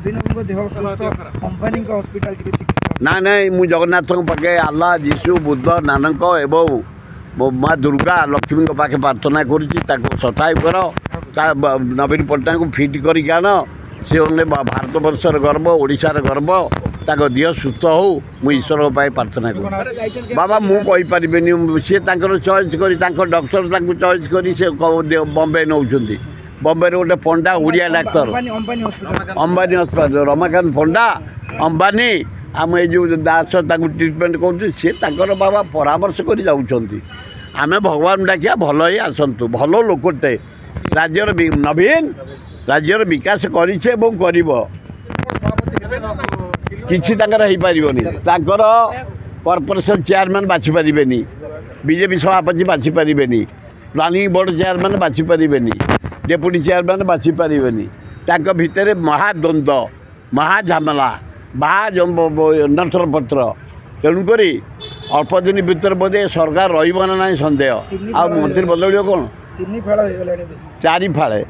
अभिनव देह सुस्थ company hospital ना नहीं मु जगन्नाथ पाखे आल्लाह जीशु बुद्ध नानक एवं माँ दुर्गा लक्ष्मी पाखे प्रार्थना करुँच सफाई कर नवीन पट्टनायक को फिट कर सी भारत वर्षर गर्व ओडिशार गर्व ताको देह सुस्थ हो मु ईश्वर प्रार्थना कर बाबा मुझे सी चॉइस कर डॉक्टर चॉइस कर बॉम्बे नौ बॉम्बे गोटे पंडा ओडिया डाक्तर अंबानी हस्पिटाल रमाकांत पंडा अंबानी आम जो दास ट्रिटमेंट कर बाबा परामर्श कर आम भगवान डाकिया भल ही आसतु भल लोकटे राज्यर नवीन राज्यर विकास कर किसी कॉर्पोरेशन चेयरमैन बाछि पारे बीजेपी सभापति बाछि पारे प्लानिंग बोर्ड चेयरमैन बाछि पारे डेप्यूटी चेयरमैन बाछि पारे भितर महाद्वंद्व महाझामेला नटर पत्र तेणुक अल्प दिन भर बोधे सरकार रही ना सन्देह आ मंत्री बदल कौन 4 फाड़े